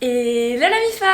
Et la Mifa!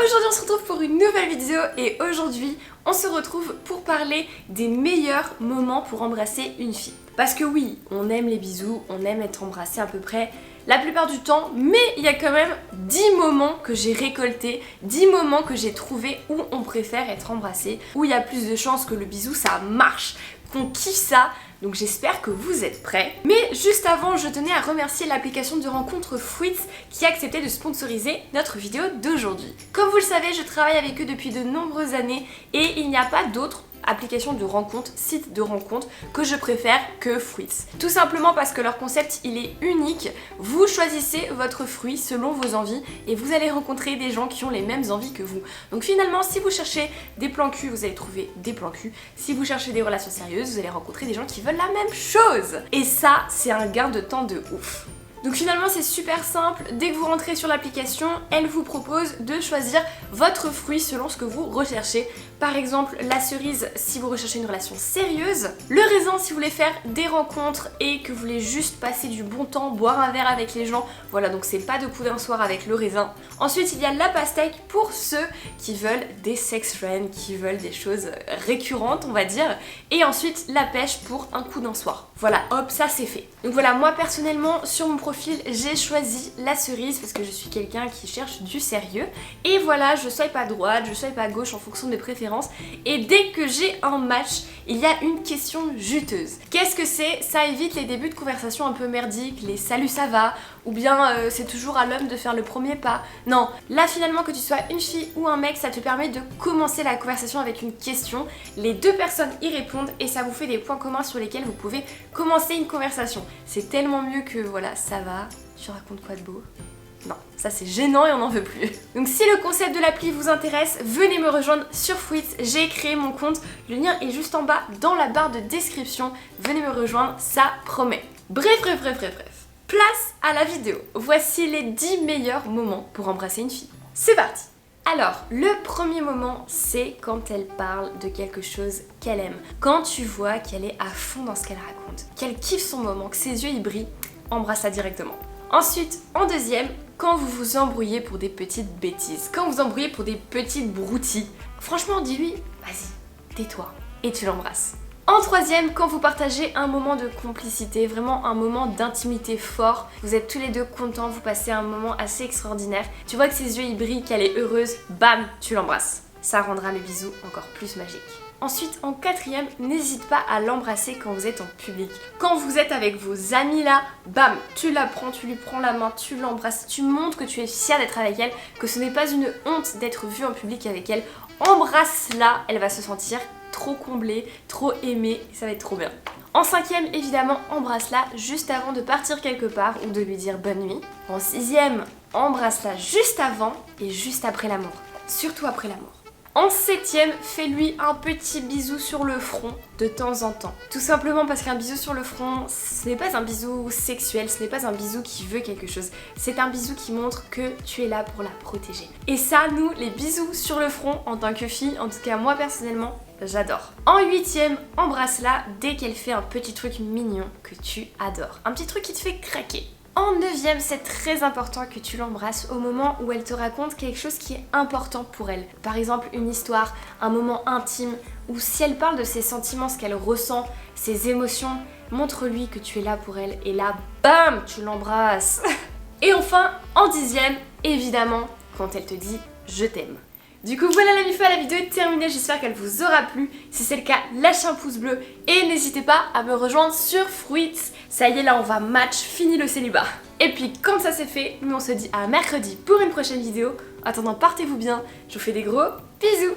Aujourd'hui on se retrouve pour une nouvelle vidéo et aujourd'hui on se retrouve pour parler des meilleurs moments pour embrasser une fille. Parce que oui, on aime les bisous, on aime être embrassé à peu près la plupart du temps, mais il y a quand même 10 moments que j'ai récoltés, 10 moments que j'ai trouvés où on préfère être embrassé, où il y a plus de chances que le bisou ça marche, qu'on kiffe ça. Donc j'espère que vous êtes prêts. Mais juste avant, je tenais à remercier l'application de rencontre Fruits qui a accepté de sponsoriser notre vidéo d'aujourd'hui. Comme vous le savez, je travaille avec eux depuis de nombreuses années et il n'y a pas d'autre application de rencontre, site de rencontre que je préfère que Fruits. Tout simplement parce que leur concept il est unique. Vous choisissez votre fruit selon vos envies et vous allez rencontrer des gens qui ont les mêmes envies que vous. Donc finalement, si vous cherchez des plans cul, vous allez trouver des plans cul. Si vous cherchez des relations sérieuses, vous allez rencontrer des gens qui veulent la même chose. Et ça, c'est un gain de temps de ouf. Donc finalement c'est super simple, dès que vous rentrez sur l'application, elle vous propose de choisir votre fruit selon ce que vous recherchez. Par exemple la cerise si vous recherchez une relation sérieuse, le raisin si vous voulez faire des rencontres et que vous voulez juste passer du bon temps, boire un verre avec les gens, voilà donc c'est pas de coup d'un soir avec le raisin. Ensuite il y a la pastèque pour ceux qui veulent des sex friends, qui veulent des choses récurrentes on va dire, et ensuite la pêche pour un coup d'un soir. Voilà, hop, ça c'est fait. Donc voilà, moi personnellement sur mon profil j'ai choisi la cerise parce que je suis quelqu'un qui cherche du sérieux et voilà, je swipe à droite, je swipe à gauche en fonction de mes préférences et dès que j'ai un match, il y a une question juteuse. Qu'est-ce que c'est? Ça évite les débuts de conversation un peu merdiques, les salut ça va ou bien c'est toujours à l'homme de faire le premier pas. Non, là finalement que tu sois une fille ou un mec, ça te permet de commencer la conversation avec une question, les deux personnes y répondent et ça vous fait des points communs sur lesquels vous pouvez commencer une conversation. C'est tellement mieux que voilà, ça va, tu racontes quoi de beau? Non, ça c'est gênant et on n'en veut plus. Donc si le concept de l'appli vous intéresse, venez me rejoindre sur Fruits, j'ai créé mon compte, le lien est juste en bas dans la barre de description, venez me rejoindre, ça promet. Bref. Place à la vidéo. Voici les 10 meilleurs moments pour embrasser une fille. C'est parti! Alors, le premier moment, c'est quand elle parle de quelque chose qu'elle aime. Quand tu vois qu'elle est à fond dans ce qu'elle raconte, qu'elle kiffe son moment, que ses yeux y brillent, embrasse-la directement. Ensuite, en deuxième, quand vous vous embrouillez pour des petites bêtises, quand vous embrouillez pour des petites broutilles, franchement, dis-lui, vas-y, tais-toi, et tu l'embrasses. En troisième, quand vous partagez un moment de complicité, vraiment un moment d'intimité fort, vous êtes tous les deux contents, vous passez un moment assez extraordinaire, tu vois que ses yeux y brillent, qu'elle est heureuse, bam, tu l'embrasses. Ça rendra le bisou encore plus magique. Ensuite, en quatrième, n'hésite pas à l'embrasser quand vous êtes en public. Quand vous êtes avec vos amis là, bam, tu la prends, tu lui prends la main, tu l'embrasses, tu montres que tu es fier d'être avec elle, que ce n'est pas une honte d'être vue en public avec elle. Embrasse-la, elle va se sentir trop comblée, trop aimée, ça va être trop bien. En cinquième, évidemment, embrasse-la juste avant de partir quelque part ou de lui dire bonne nuit. En sixième, embrasse-la juste avant et juste après l'amour. Surtout après l'amour. En septième, fais-lui un petit bisou sur le front de temps en temps. Tout simplement parce qu'un bisou sur le front, ce n'est pas un bisou sexuel, ce n'est pas un bisou qui veut quelque chose. C'est un bisou qui montre que tu es là pour la protéger. Et ça, nous, les bisous sur le front, en tant que fille, en tout cas moi personnellement, j'adore. En huitième, embrasse-la dès qu'elle fait un petit truc mignon que tu adores. Un petit truc qui te fait craquer. En neuvième, c'est très important que tu l'embrasses au moment où elle te raconte quelque chose qui est important pour elle. Par exemple, une histoire, un moment intime, ou si elle parle de ses sentiments, ce qu'elle ressent, ses émotions, montre-lui que tu es là pour elle et là, bam, tu l'embrasses. Et enfin, en dixième, évidemment, quand elle te dit « je t'aime ». Du coup voilà la Mifa, la vidéo est terminée, j'espère qu'elle vous aura plu. Si c'est le cas, lâchez un pouce bleu et n'hésitez pas à me rejoindre sur Fruits. Ça y est, là on va match, fini le célibat. Et puis comme ça c'est fait, nous on se dit à mercredi pour une prochaine vidéo. En attendant, portez-vous bien, je vous fais des gros bisous.